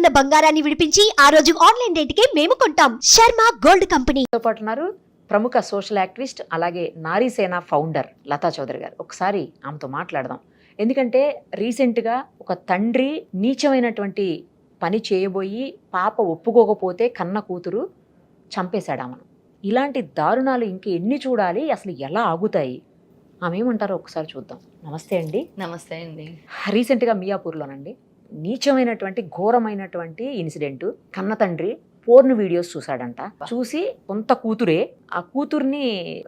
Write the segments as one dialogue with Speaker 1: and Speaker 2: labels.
Speaker 1: ఉన్న బంగారాన్ని విడిపించి ఆ రోజు ఆన్లైన్ రేటుకే మేము కొంటాం. Sharma gold company.
Speaker 2: తో పాటు ఉన్నారు ప్రముఖ సోషల్ యాక్టివిస్ట్ అలాగే నారీసేన ఫౌండర్ లతా చౌదరి గారు. ఒకసారి ఆమెతో మాట్లాడదాం. ఎందుకంటే రీసెంట్గా ఒక తండ్రి నీచమైనటువంటి పని చేయబోయి పాప ఒప్పుకోకపోతే కన్న కూతురు చంపేశాడు ఆమెను. ఇలాంటి దారుణాలు ఇంక ఎన్ని చూడాలి, అసలు ఎలా ఆగుతాయి? ఆమె ఏమంటారో ఒకసారి చూద్దాం. నమస్తే అండి.
Speaker 3: నమస్తే అండి.
Speaker 2: రీసెంట్గా మియాపూర్లోనండి నీచమైనటువంటి ఘోరమైనటువంటి ఇన్సిడెంట్. కన్న తండ్రి పోర్న్ వీడియోస్ చూశాడంట. చూసి సొంత కూతురే ఆ కూతుర్ని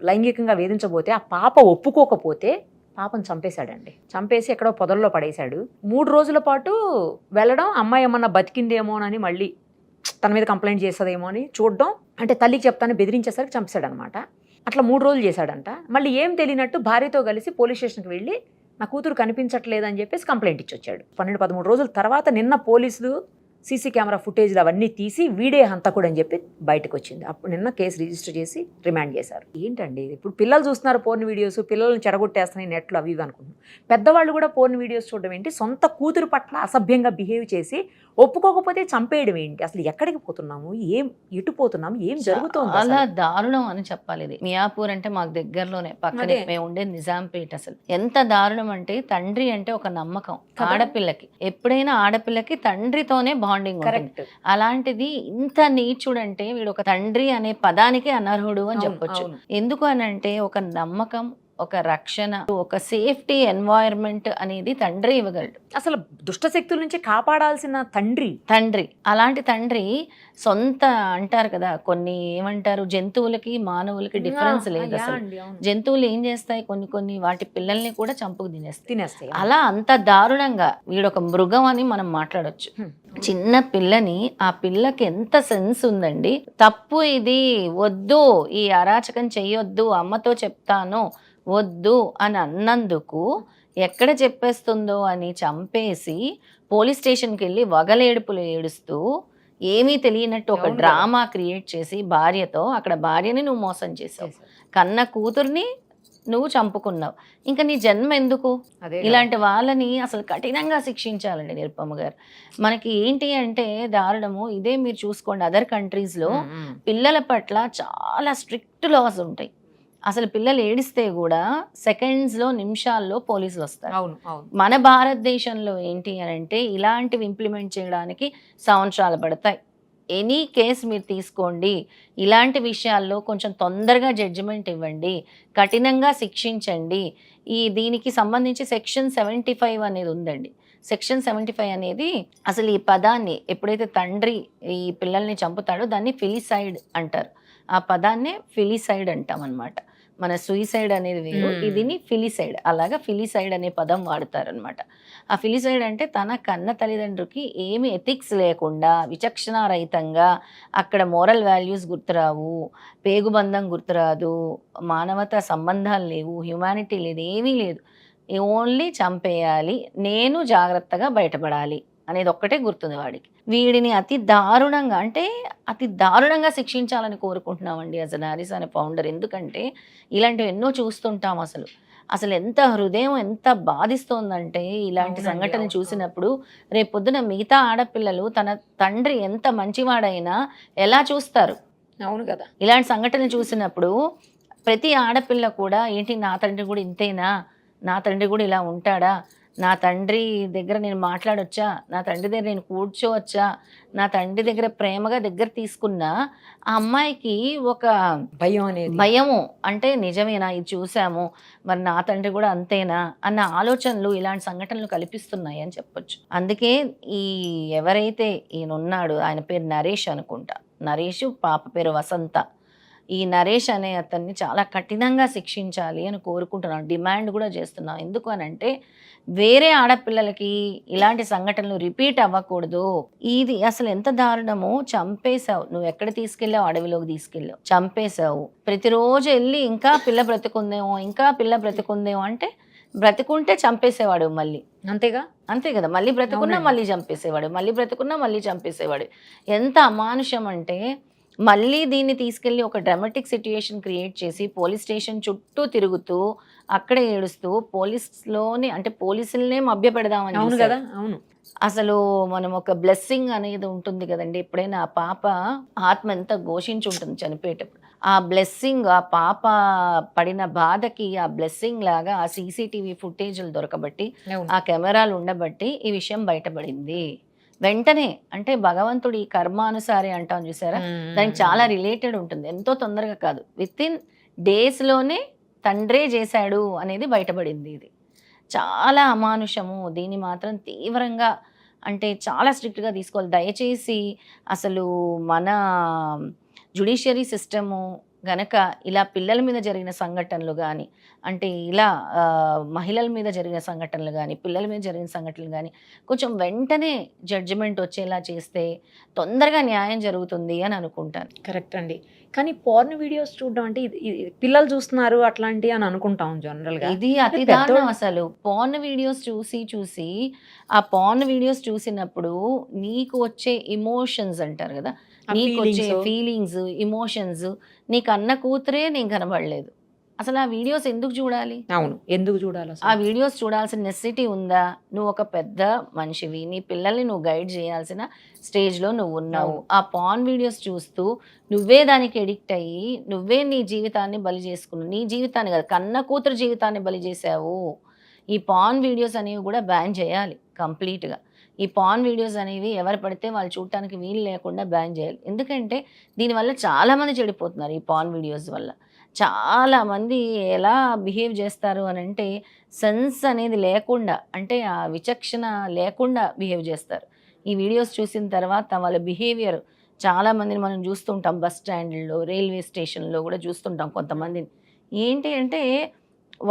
Speaker 2: లైంగికంగా వేధించబోతే ఆ పాప ఒప్పుకోకపోతే పాపను చంపేశాడండి. చంపేసి ఎక్కడో పొదల్లో పడేశాడు. 3 రోజుల పాటు వెళ్ళడం, అమ్మాయి ఏమన్నా బతికిందేమోనని మళ్ళీ తన మీద కంప్లైంట్ చేస్తుందేమో అని చూడడం, అంటే తల్లికి చెప్తాను బెదిరించేసరికి చంపేశాడనమాట. అట్లా 3 రోజులు చేశాడంట. మళ్ళీ ఏం తెలియనట్టు భార్యతో కలిసి పోలీస్ స్టేషన్కి వెళ్ళి నా కూతురు కనిపించట్లేదని చెప్పేసి కంప్లైంట్ ఇచ్చి వచ్చాడు. 12-13 రోజుల తర్వాత నిన్న పోలీసులు సీసీ కెమెరా ఫుటేజ్లు అవన్నీ తీసి వీడే హంతకుడు అని చెప్పి బయటకు వచ్చింది. అప్పుడు నిన్న కేసు రిజిస్టర్ చేసి రిమాండ్ చేశారు. ఏంటండి ఇప్పుడు పిల్లలు చూస్తున్నారు పోర్న్ వీడియోస్, పిల్లల్ని చెడగొట్టేస్తున్నాయి నెట్లు అవి ఇవి అనుకుంటున్నాం. పెద్దవాళ్ళు కూడా పోర్న్ వీడియోస్ చూడడం ఏంటి? సొంత కూతురు పట్ల అసభ్యంగా బిహేవ్ చేసి ఒప్పుకోకపోతే చంపేయడం ఏంటి? అసలు ఎక్కడికి పోతున్నాము, ఎటు పోతున్నాము, ఏం జరుగుతుంది?
Speaker 3: అలా దారుణం అని చెప్పాలి. ఇది మియాపూర్ అంటే మాకు దగ్గరలోనే, పక్కనే మేము ఉండే నిజాంపేట. అసలు ఎంత దారుణం అంటే, తండ్రి అంటే ఒక నమ్మకం ఆడపిల్లకి. ఎప్పుడైనా ఆడపిల్లకి తండ్రితోనే బాండింగ్ ఉంటుంది. అలాంటిది ఇంత నీచుడంటే వీడు ఒక తండ్రి అనే పదానికి అనర్హుడు అని చెప్పొచ్చు. ఎందుకు అని అంటే ఒక నమ్మకం, ఒక రక్షణ, ఒక సేఫ్టీ ఎన్వైరన్మెంట్ అనేది తండ్రి ఇవ్వగలడు.
Speaker 2: అసలు దుష్ట శక్తుల నుంచి కాపాడాల్సిన తండ్రి
Speaker 3: అలాంటి తండ్రి సొంత అంటారు కదా, కొన్ని ఏమంటారు, జంతువులకి మానవులకి డిఫరెన్స్ లేదు. అసలు జంతువులు ఏం చేస్తాయి, కొన్ని వాటి పిల్లల్ని కూడా చంపుకు తినేస్తాయి. అలా అంత దారుణంగా వీడొక మృగం అని మనం మాట్లాడొచ్చు. చిన్న పిల్లని, ఆ పిల్లకి ఎంత సెన్స్ ఉందండి. తప్పు ఇది, వద్దు, ఈ అరాచకం చెయ్యొద్దు, అమ్మతో చెప్తాను, వద్దు అని అన్నందుకు ఎక్కడ చెప్పేస్తుందో అని చంపేసి పోలీస్ స్టేషన్కి వెళ్ళి వగలేడుపులు ఏడుస్తూ ఏమీ తెలియనట్టు ఒక డ్రామా క్రియేట్ చేసి భార్యతో, అక్కడ భార్యని నువ్వు మోసం చేసావు, కన్న కూతుర్ని నువ్వు చంపుకున్నావు, ఇంకా నీ జన్మ ఎందుకు? ఇలాంటి వాళ్ళని అసలు కఠినంగా శిక్షించాలండి నిరుపమ గారు. మనకి ఏంటి అంటే దారుణము ఇదే. మీరు చూసుకోండి, అదర్ కంట్రీస్లో పిల్లల పట్ల చాలా స్ట్రిక్ట్ లాస్ ఉంటాయి. అసలు పిల్లలు ఏడిస్తే కూడా సెకండ్స్లో, నిమిషాల్లో పోలీసులు వస్తారు. మన భారతదేశంలో ఏంటి అని అంటే ఇలాంటివి ఇంప్లిమెంట్ చేయడానికి సంవత్సరాలు పడతాయి. ఎనీ కేసు మీరు తీసుకోండి, ఇలాంటి విషయాల్లో కొంచెం తొందరగా జడ్జిమెంట్ ఇవ్వండి, కఠినంగా శిక్షించండి. దీనికి సంబంధించి సెక్షన్ 75 అనేది ఉందండి. సెక్షన్ 75 అనేది అసలు ఈ పదాన్ని ఎప్పుడైతే తండ్రి ఈ పిల్లల్ని చంపుతాడో దాన్ని ఫిలిసైడ్ అంటారు. ఆ పదాన్నే ఫిలిసైడ్ అంటాం అనమాట. మన సూయిసైడ్ అనేది వేరు, ఇదిని ఫిలిసైడ్. అలాగా ఫిలిసైడ్ అనే పదం వాడతారనమాట. ఆ ఫిలిసైడ్ అంటే తన కన్న తల్లిదండ్రులకి ఏమి ఎథిక్స్ లేకుండా, విచక్షణారహితంగా, అక్కడ మోరల్ వాల్యూస్ గుర్తురావు, పేగుబంధం గుర్తురాదు, మానవతా సంబంధాలు లేవు, హ్యుమానిటీ లేదు, ఏమీ లేదు, ఓన్లీ చంపేయాలి, నేను జాగ్రత్తగా బయటపడాలి అనేది ఒక్కటే గుర్తుంది వాడికి. వీడిని అతి దారుణంగా శిక్షించాలని కోరుకుంటున్నామండి యాజ్ అ నారీసేన ఫౌండర్. ఎందుకంటే ఇలాంటివి ఎన్నో చూస్తుంటాం. అసలు ఎంత హృదయం ఎంత బాధిస్తోందంటే ఇలాంటి సంఘటనలు చూసినప్పుడు రేపొద్దున మిగతా ఆడపిల్లలు తన తండ్రి ఎంత మంచివాడైనా ఎలా చూస్తారు?
Speaker 2: అవును కదా.
Speaker 3: ఇలాంటి సంఘటనలు చూసినప్పుడు ప్రతి ఆడపిల్ల కూడా ఏంటి, నా తండ్రి కూడా ఇంతేనా, నా తండ్రి కూడా ఇలా ఉంటాడా, నా తండ్రి దగ్గర నేను మాట్లాడొచ్చా, నా తండ్రి దగ్గర నేను కూర్చోవచ్చా, నా తండ్రి దగ్గర ప్రేమగా దగ్గర తీసుకున్నా ఆ అమ్మాయికి ఒక భయము, అంటే నిజమేనా, ఇది చూసాము, మరి నా తండ్రి కూడా అంతేనా అన్న ఆలోచనలు ఇలాంటి సంఘటనలు కల్పిస్తున్నాయి అని చెప్పొచ్చు. అందుకే ఎవరైతే ఈయన ఉన్నాడు, ఆయన పేరు నరేష్ అనుకుంటా, నరేష్, పాప పేరు వసంత. ఈ నరేష్ అనే అతన్ని చాలా కఠినంగా శిక్షించాలి అని కోరుకుంటున్నాను, డిమాండ్ కూడా చేస్తున్నాను. ఎందుకు అని అంటే వేరే ఆడపిల్లలకి ఇలాంటి సంఘటనలు రిపీట్ అవ్వకూడదు. ఇది అసలు ఎంత దారుణమో, చంపేశావు, నువ్వు ఎక్కడ తీసుకెళ్ళావు, అడవిలోకి తీసుకెళ్ళావు, చంపేశావు. ప్రతిరోజు వెళ్ళి ఇంకా పిల్ల బ్రతుకుందేమో అంటే బ్రతుకుంటే చంపేసేవాడు మళ్ళీ, అంతే కదా, మళ్ళీ బ్రతుకున్నా మళ్ళీ చంపేసేవాడు, మళ్ళీ బ్రతుకున్నా మళ్ళీ చంపేసేవాడు. ఎంత అమానుషం అంటే మళ్ళీ దీన్ని తీసుకెళ్ళి ఒక డ్రామాటిక్ సిట్యుయేషన్ క్రియేట్ చేసి పోలీస్ స్టేషన్ చుట్టూ తిరుగుతూ అక్కడే ఏడుస్తూ పోలీసులోని అంటే పోలీసులనే మభ్య పెడదామని
Speaker 2: అవును
Speaker 3: చూశారు.
Speaker 2: కదా, అవును.
Speaker 3: అసలు మనం ఒక బ్లెస్సింగ్ అనేది ఉంటుంది కదండి, ఎప్పుడైనా ఆ పాప ఆత్మ ఎంత ఘోషించి ఉంటుంది చనిపోయేటప్పుడు. ఆ బ్లెస్సింగ్, ఆ పాప పడిన బాధకి ఆ బ్లెస్సింగ్ లాగా ఆ సీసీటీవీ ఫుటేజ్లు దొరకబట్టి,
Speaker 2: అవును.
Speaker 3: ఆ కెమెరాలు ఉండబట్టి ఈ విషయం బయటపడింది. వెంటనే అంటే భగవంతుడు ఈ కర్మానుసారి అంటాం చూసారా, దానికి చాలా రిలేటెడ్ ఉంటుంది. ఎంతో తొందరగా కాదు, విత్ ఇన్ డేస్లోనే తండ్రే చేశాడు అనేది బయటపడింది. ఇది చాలా అమానుషము. దీన్ని మాత్రం తీవ్రంగా అంటే చాలా స్ట్రిక్ట్గా తీసుకోవాలి. దయచేసి అసలు మన జ్యుడిషియరీ సిస్టము గనక ఇలా పిల్లల మీద జరిగిన సంఘటనలు కానీ, అంటే ఇలా మహిళల మీద జరిగిన సంఘటనలు కానీ, పిల్లల మీద జరిగిన సంఘటనలు కానీ కొంచెం వెంటనే జడ్జిమెంట్ వచ్చేలా చేస్తే తొందరగా న్యాయం జరుగుతుంది అని అనుకుంటాను.
Speaker 2: కరెక్ట్ అండి. కానీ పోర్న్ వీడియోస్ చూడడం అంటే ఇది పిల్లలు చూస్తున్నారు అట్లాంటి అని అనుకుంటాం జనరల్గా.
Speaker 3: ఇది అతి దారుణం. అసలు పోర్న్ వీడియోస్ చూసి ఆ పోర్న్ వీడియోస్ చూసినప్పుడు నీకు వచ్చే ఇమోషన్స్ అంటారు కదా, నీకు వచ్చే ఫీలింగ్స్, ఇమోషన్స్, నీకు అన్న కూతురే నీకు కనబడలేదు. అసలు ఆ వీడియోస్ ఎందుకు చూడాలి?
Speaker 2: అవును, ఎందుకు చూడాలి?
Speaker 3: ఆ వీడియోస్ చూడాల్సిన నెసెసిటీ ఉందా? నువ్వు ఒక పెద్ద మనిషివి, నీ పిల్లల్ని నువ్వు గైడ్ చేయాల్సిన స్టేజ్లో నువ్వు ఉన్నావు. ఆ పాన్ వీడియోస్ చూస్తూ నువ్వే దానికి ఎడిక్ట్ అయ్యి నువ్వే నీ జీవితాన్ని బలి చేసుకున్నావు. నీ జీవితాన్ని కాదు, కన్న కూతురు జీవితాన్ని బలి చేసావు. ఈ పాన్ వీడియోస్ అనేవి కూడా బ్యాన్ చేయాలి కంప్లీట్గా. ఈ పాన్ వీడియోస్ అనేవి ఎవరు పడితే వాళ్ళు చూడటానికి వీలు లేకుండా బ్యాన్ చేయాలి. ఎందుకంటే దీనివల్ల చాలామంది చెడిపోతున్నారు. ఈ పాన్ వీడియోస్ వల్ల చాలామంది ఎలా బిహేవ్ చేస్తారు అని అంటే సెన్స్ అనేది లేకుండా, అంటే ఆ విచక్షణ లేకుండా బిహేవ్ చేస్తారు. ఈ వీడియోస్ చూసిన తర్వాత వాళ్ళ బిహేవియర్ చాలామందిని మనం చూస్తుంటాం. బస్ స్టాండ్లో, రైల్వే స్టేషన్లో కూడా చూస్తుంటాం కొంతమందిని. ఏంటి అంటే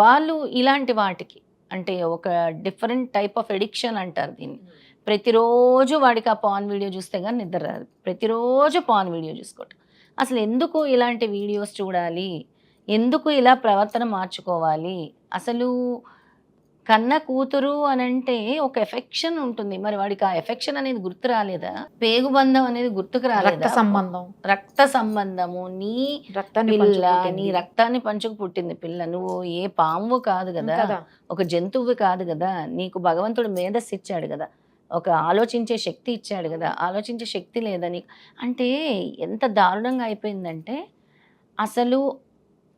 Speaker 3: వాళ్ళు ఇలాంటి వాటికి అంటే ఒక డిఫరెంట్ టైప్ ఆఫ్ ఎడిక్షన్ అంటారు దీన్ని. ప్రతిరోజు వాడికి ఆ పాన్ వీడియో చూస్తే కానీ నిద్ర రాదు. ప్రతిరోజు పాన్ వీడియో చూసుకోవటం. అసలు ఎందుకు ఇలాంటి వీడియోస్ చూడాలి? ఎందుకు ఇలా ప్రవర్తన మార్చుకోవాలి? అసలు కన్న కూతురు అనంటే ఒక ఎఫెక్షన్ ఉంటుంది. మరి వాడికి ఆ ఎఫెక్షన్ అనేది గుర్తు రాలేదా? పేగుబంధం అనేది గుర్తుకు రాలేదా? రక్త సంబంధము, నీ పిల్ల, నీ రక్తాన్ని పంచుకు పుట్టింది పిల్ల. నువ్వు ఏ పాము కాదు కదా, ఒక జంతువు కాదు కదా. నీకు భగవంతుడు మేధస్సు ఇచ్చాడు కదా, ఒక ఆలోచించే శక్తి ఇచ్చాడు కదా. ఆలోచించే శక్తి లేదా నీకు? అంటే ఎంత దారుణంగా అయిపోయిందంటే అసలు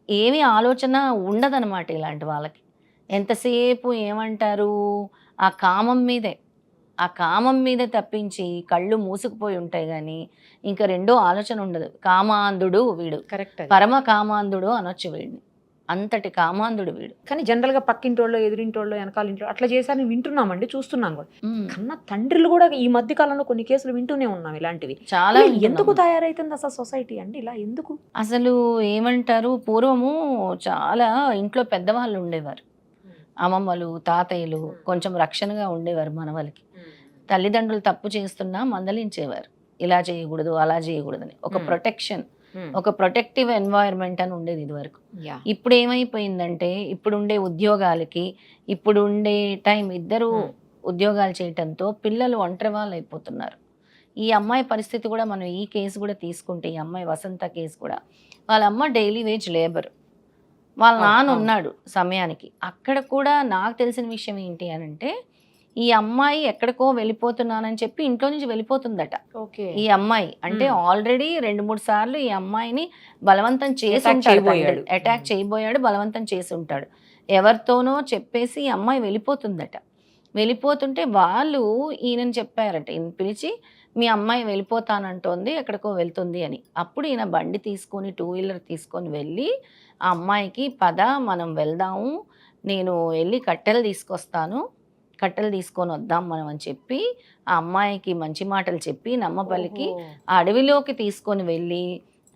Speaker 3: ఏమీ ఆలోచన ఉండదన్నమాట ఇలాంటి వాళ్ళకి. ఎంతసేపు ఏమంటారు, ఆ కామం మీదే తప్పించి కళ్ళు మూసుకుపోయి ఉంటాయి కానీ ఇంకా రెండో ఆలోచన ఉండదు. కామాంధుడు వీడు, కరెక్ట్, పరమ కామాంధుడు అనొచ్చు వీడిని. అంతటి కామాంధుడు వీడు.
Speaker 2: కానీ జనరల్గా పక్కింటోళ్ళు, ఎదురింటోళ్ళు, వెనకాల ఇంట్లో అట్లా చేశారని వింటున్నామండి, చూస్తున్నాం కూడా. కన్నా తండ్రులు కూడా ఈ మధ్య కాలంలో కొన్ని కేసులు వింటూనే ఉన్నాం ఇలాంటివి.
Speaker 3: చాలా
Speaker 2: ఎందుకు తయారైతుంది అసలు సొసైటీ అండి ఇలా? ఎందుకు
Speaker 3: అసలు ఏమంటారు, పూర్వము చాలా ఇంట్లో పెద్దవాళ్ళు ఉండేవారు, అమ్మమ్మలు, తాతయ్యలు, కొంచెం రక్షణగా ఉండేవారు మనవలకి. తల్లిదండ్రులు తప్పు చేస్తున్నా మందలించేవారు, ఇలా చేయకూడదు అలా చేయకూడదని. ఒక ప్రొటెక్షన్, ఒక ప్రొటెక్టివ్ ఎన్వైరన్మెంట్ అని ఉండేది ఇది వరకు. ఇప్పుడు ఏమైపోయిందంటే ఇప్పుడుండే ఉద్యోగాలకి, ఇప్పుడుండే టైం, ఇద్దరు ఉద్యోగాలు చేయటంతో పిల్లలు ఒంటరి వాళ్ళు అయిపోతున్నారు. ఈ అమ్మాయి పరిస్థితి కూడా మనం ఈ కేసు కూడా తీసుకుంటే, ఈ అమ్మాయి వసంత కేసు కూడా, వాళ్ళ అమ్మ డైలీ వేజ్ లేబర్, వాళ్ళ నాన్న ఉన్నాడు సమయానికి. అక్కడ కూడా నాకు తెలిసిన విషయం ఏంటి అని అంటే, ఈ అమ్మాయి ఎక్కడికో వెళ్ళిపోతున్నానని చెప్పి ఇంట్లో నుంచి వెళ్ళిపోతుందట. ఈ అమ్మాయి అంటే ఆల్రెడీ 2-3 సార్లు ఈ అమ్మాయిని బలవంతం చేసి ఉంటాడు, అటాక్ చేయబోయాడు, బలవంతం చేసి ఉంటాడు. ఎవరితోనో చెప్పేసి ఈ అమ్మాయి వెళ్ళిపోతుందట. వెళ్ళిపోతుంటే వాళ్ళు ఈయనని చెప్పారట, ఈయన పిలిచి మీ అమ్మాయి వెళ్ళిపోతానంటోంది, ఎక్కడికో వెళ్తుంది అని. అప్పుడు ఈయన బండి తీసుకొని, 2 వీలర్ తీసుకొని వెళ్ళి ఆ అమ్మాయికి పద మనం వెళ్దాము, నేను వెళ్ళి కట్టెలు తీసుకొని వద్దాం మనం అని చెప్పి ఆ అమ్మాయికి మంచి మాటలు చెప్పి నమ్మపల్లికి ఆ అడవిలోకి తీసుకొని వెళ్ళి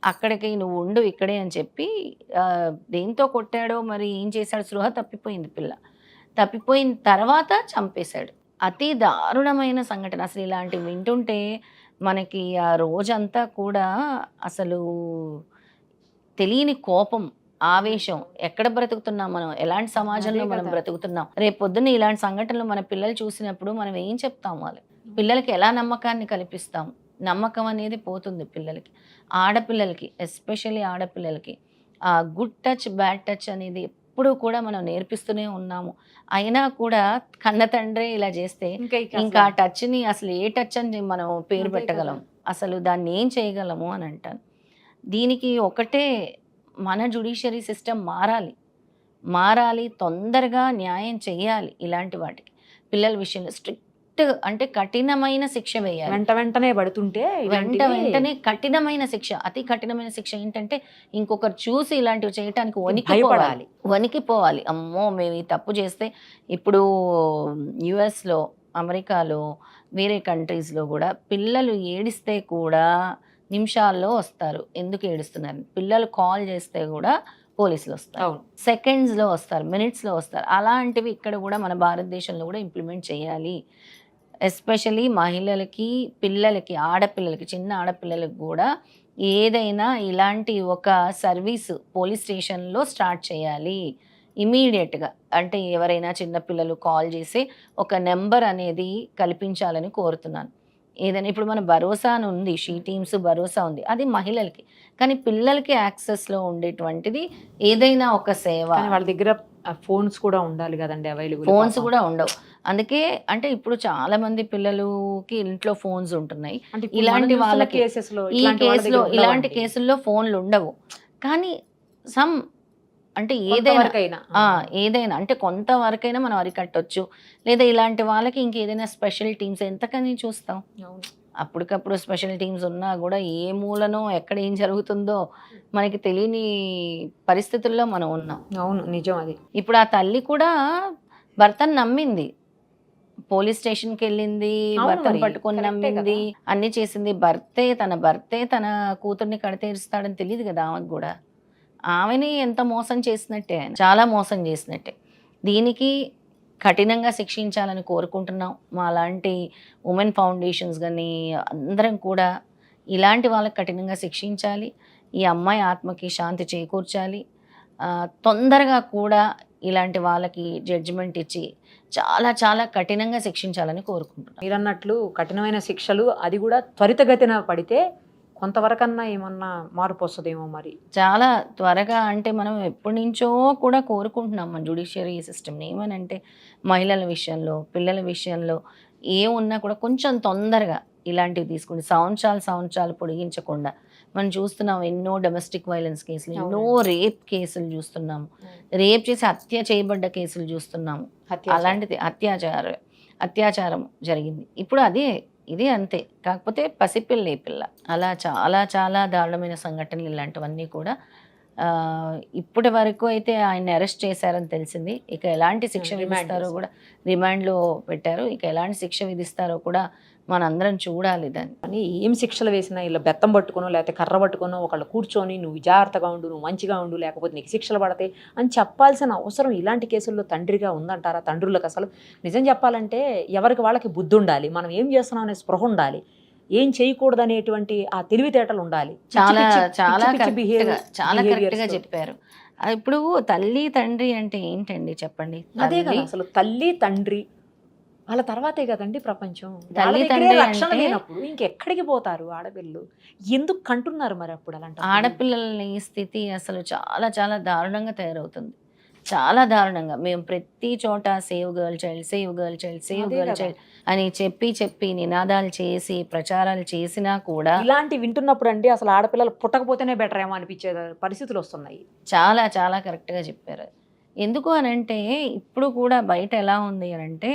Speaker 3: అక్కడికి నువ్వు ఉండు ఇక్కడే అని చెప్పి దేంతో కొట్టాడో మరి ఏం చేశాడు, స్పృహ తప్పిపోయింది పిల్ల. తప్పిపోయిన తర్వాత చంపేశాడు. అతి దారుణమైన సంఘటన. అసలు ఇలాంటివి వింటుంటే మనకి ఆ రోజంతా కూడా అసలు తెలియని కోపం, ఆవేశం. ఎక్కడ బ్రతుకుతున్నాం మనం, ఎలాంటి సమాజంలో మనం బ్రతుకుతున్నాం? రేపు పొద్దున్న ఇలాంటి సంఘటనలు మన పిల్లలు చూసినప్పుడు మనం ఏం చెప్తాం? వాళ్ళకి పిల్లలకి ఎలా నమ్మకాన్ని కల్పిస్తాం? నమ్మకం అనేది పోతుంది పిల్లలకి. ఆడపిల్లలకి ఎస్పెషల్లీ ఆడపిల్లలకి ఆ గుడ్ టచ్ బ్యాడ్ టచ్ అనేది ఎప్పుడు కూడా మనం నేర్పిస్తూనే ఉన్నాము. అయినా కూడా కన్న తండ్రి ఇలా చేస్తే ఇంకా ఆ టచ్ని అసలు ఏ టచ్ అని మనం పేరు పెట్టగలం, అసలు దాన్ని ఏం చేయగలము అని అంటాను. దీనికి ఒకటే, మన జ్యుడిషియరీ సిస్టమ్ మారాలి, తొందరగా న్యాయం చేయాలి. ఇలాంటి వాటికి పిల్లల విషయంలో స్ట్రిక్ట్ అంటే కఠినమైన శిక్ష వేయాలి.
Speaker 2: వెంటనే పడుతుంటే
Speaker 3: వెంటనే కఠినమైన శిక్ష, అతి కఠినమైన శిక్ష. ఏంటంటే ఇంకొకరు చూసి ఇలాంటివి చేయటానికి వణికిపోవాలి. అమ్మో మేము ఈ తప్పు చేస్తే, ఇప్పుడు యుఎస్లో, అమెరికాలో, వేరే కంట్రీస్లో కూడా పిల్లలు ఏడిస్తే కూడా నిమిషాల్లో వస్తారు. ఎందుకు ఏడుస్తున్నారు? పిల్లలు కాల్ చేస్తే కూడా పోలీసులు వస్తారు, సెకండ్స్లో వస్తారు, మినిట్స్లో వస్తారు. అలాంటివి ఇక్కడ కూడా మన భారతదేశంలో కూడా ఇంప్లిమెంట్ చేయాలి. ఎస్పెషలీ మహిళలకి, పిల్లలకి, ఆడపిల్లలకి, చిన్న ఆడపిల్లలకి కూడా ఏదైనా ఇలాంటి ఒక సర్వీసు పోలీస్ స్టేషన్లో స్టార్ట్ చేయాలి ఇమీడియట్గా. అంటే ఎవరైనా చిన్నపిల్లలు కాల్ చేసి ఒక నెంబర్ అనేది కల్పించాలని కోరుతున్నాను. ఏదైనా ఇప్పుడు మన భరోసా అని ఉంది, షీ టీమ్స్ భరోసా ఉంది, అది మహిళలకి. కానీ పిల్లలకి యాక్సెస్లో ఉండేటువంటిది ఏదైనా ఒక సేవ.
Speaker 2: వాళ్ళ దగ్గర ఫోన్స్ కూడా ఉండాలి కదండి, అవైలబుల్.
Speaker 3: ఫోన్స్ కూడా ఉండవు. అందుకే అంటే ఇప్పుడు చాలా మంది పిల్లలకి ఇంట్లో ఫోన్స్ ఉంటున్నాయి. ఇలాంటి వాళ్ళకి ఇలాంటి కేసుల్లో ఫోన్లు ఉండవు. కానీ సమ్ అంటే ఏదైనా అంటే కొంతవరకైనా మనం అరికట్టొచ్చు. లేదా ఇలాంటి వాళ్ళకి ఇంకేదైనా స్పెషల్ టీమ్స్ ఎంతకని చూస్తాం. అప్పటికప్పుడు స్పెషల్ టీమ్స్ ఉన్నా కూడా ఏ మూలనో ఎక్కడ ఏం జరుగుతుందో మనకి తెలియని పరిస్థితుల్లో మనం ఉన్నాం.
Speaker 2: అవును, నిజం అది.
Speaker 3: ఇప్పుడు ఆ తల్లి కూడా భర్తను నమ్మింది, పోలీస్ స్టేషన్కి వెళ్ళింది, భర్తను పట్టుకొని నమ్మింది, అన్ని చేసింది. తన భర్తే తన కూతుర్ని కడతీరుస్తాడని తెలియదు కదా ఆమెకు కూడా. ఆమెని ఎంత మోసం చేసినట్టే, చాలా మోసం చేసినట్టే. దీనికి కఠినంగా శిక్షించాలని కోరుకుంటున్నాం. మా లాంటి ఉమెన్ ఫౌండేషన్స్ కానీ అందరం కూడా ఇలాంటి వాళ్ళకి కఠినంగా శిక్షించాలి. ఈ అమ్మాయి ఆత్మకి శాంతి చేకూర్చాలి. తొందరగా కూడా ఇలాంటి వాళ్ళకి జడ్జిమెంట్ ఇచ్చి చాలా చాలా కఠినంగా శిక్షించాలని కోరుకుంటున్నాం.
Speaker 2: మీరు అన్నట్లు కఠినమైన శిక్షలు, అది కూడా త్వరితగతిన పడితే కొంతవరకన్నా ఏమన్నా మార్పు వస్తుందేమో. మరి
Speaker 3: చాలా త్వరగా అంటే మనం ఎప్పటి నుంచో కూడా కోరుకుంటున్నాం మన జ్యుడిషియరీ సిస్టమ్ని. ఏమనంటే మహిళల విషయంలో, పిల్లల విషయంలో ఏమున్నా కూడా కొంచెం తొందరగా ఇలాంటివి తీసుకుని సంవత్సరాలు పొడిగించకుండా. మనం చూస్తున్నాం ఎన్నో డొమెస్టిక్ వైలెన్స్ కేసులు, ఎన్నో రేప్ కేసులు చూస్తున్నాము, రేప్ చేసి హత్య చేయబడ్డ కేసులు చూస్తున్నాము. అలాంటిది అత్యాచారం జరిగింది. ఇప్పుడు ఇది అంతే, కాకపోతే పసిపిల్ల పిల్ల. అలా చాలా చాలా దారుణమైన సంఘటనలు ఇలాంటివన్నీ కూడా. ఇప్పటి వరకు అయితే ఆయన అరెస్ట్ చేశారని తెలిసింది. ఇక ఎలాంటి శిక్ష విధిస్తారో కూడా, రిమాండ్లో పెట్టారు. ఇక ఎలాంటి శిక్ష విధిస్తారో కూడా మనందరం చూడాలి. దాన్ని
Speaker 2: అని ఏం శిక్షలు వేసినా ఇలా బెత్తం పట్టుకునో లేకపోతే కర్ర పట్టుకునో ఒకళ్ళు కూర్చొని నువ్వు జాగ్రత్తగా ఉండు, నువ్వు మంచిగా ఉండు, లేకపోతే నీకు శిక్షలు పడతాయి అని చెప్పాల్సిన అవసరం ఇలాంటి కేసుల్లో తండ్రిగా ఉందంటారా? తండ్రులకు అసలు నిజం చెప్పాలంటే ఎవరికి వాళ్ళకి బుద్ధి ఉండాలి, మనం ఏం చేస్తున్నాం అనే స్పృహ ఉండాలి, ఏం చేయకూడదు అనేటువంటి ఆ తెలివితేటలు ఉండాలి.
Speaker 3: చాలా కరెక్ట్గా చెప్పారు. ఇప్పుడు తల్లి తండ్రి అంటే ఏంటండి చెప్పండి?
Speaker 2: అదే కదా అసలు, తల్లి తండ్రి వాళ్ళ తర్వాతే కదండి ప్రపంచం.
Speaker 3: తల్లి తండ్రి
Speaker 2: రక్షణ లేనప్పుడు ఇంకెక్కడికి పోతారు ఆడపిల్లలు? ఎందుకు కంటున్నారు మరి అప్పుడు అలాంటి
Speaker 3: ఆడపిల్లల స్థితి అసలు చాలా చాలా దారుణంగా తయారవుతుంది, చాలా దారుణంగా. మేము ప్రతి చోట save girl child, save girl child, save girl child అని చెప్పి నినాదాలు చేసి ప్రచారాలు చేసినా కూడా
Speaker 2: ఇలాంటి వింటున్నప్పుడు అండి అసలు ఆడపిల్లలు పుట్టకపోతేనే బెటర్ ఏమో అనిపించే పరిస్థితులు వస్తున్నాయి.
Speaker 3: చాలా చాలా కరెక్ట్గా చెప్పారు. ఎందుకు అనంటే ఇప్పుడు కూడా బయట ఎలా ఉంది అనంటే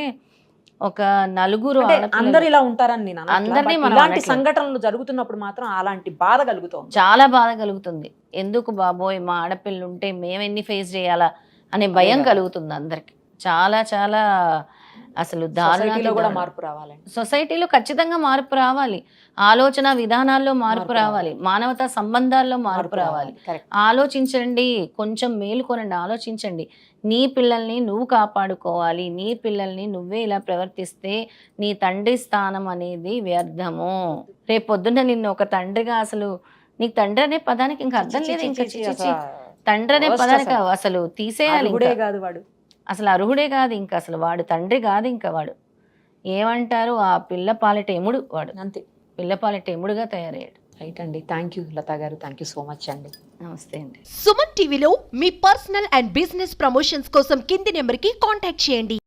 Speaker 3: ఒక నలుగురు
Speaker 2: అందరు ఇలా ఉంటారని నేను అందరినీ ఇలాంటి సంఘటనలు జరుగుతున్నప్పుడు మాత్రం అలాంటి బాధ కలుగుతుంది,
Speaker 3: చాలా బాధ కలుగుతుంది. ఎందుకు బాబోయ్ మా ఆడపిల్లలు ఉంటే మేమెన్ని ఫేస్ చేయాలా అనే భయం కలుగుతుంది అందరికి. చాలా చాలా అసలు
Speaker 2: దారుణంగా మార్పు రావాలి.
Speaker 3: సొసైటీలో ఖచ్చితంగా మార్పు రావాలి, ఆలోచన విధానాల్లో మార్పు రావాలి, మానవతా సంబంధాల్లో మార్పు రావాలి. ఆలోచించండి, కొంచెం మేలుకొనండి, ఆలోచించండి. నీ పిల్లల్ని నువ్వు కాపాడుకోవాలి, నీ పిల్లల్ని నువ్వే ఇలా ప్రవర్తిస్తే నీ తండ్రి స్థానం అనేది వ్యర్థము. రేపు పొద్దున్న నిన్ను ఒక తండ్రిగా, అసలు నీకు తండ్రి అనే పదానికి ఇంకా అర్థం లేదు, ఇంకా తండ్రి అనే పదానికి అసలు తీసేయాలి.
Speaker 2: వాడు
Speaker 3: అసలు అర్హుడే కాదు, ఇంకా అసలు వాడు తండ్రి కాదు, ఇంకా వాడు ఏమంటారు ఆ పిల్ల పాలిట ఎముడు వాడు.
Speaker 2: అంతే,
Speaker 3: పిల్లపాలెట్టి ఎముడుగా తయారయ్యాడు.
Speaker 2: రైట్ అండి. థ్యాంక్ యూ లతా గారు, థ్యాంక్ యూ సో మచ్ అండి.
Speaker 3: నమస్తే అండి.
Speaker 1: సుమన్ టీవీలో మీ పర్సనల్ అండ్ బిజినెస్ ప్రమోషన్స్ కోసం కింది నెంబర్కి కాంటాక్ట్ చేయండి.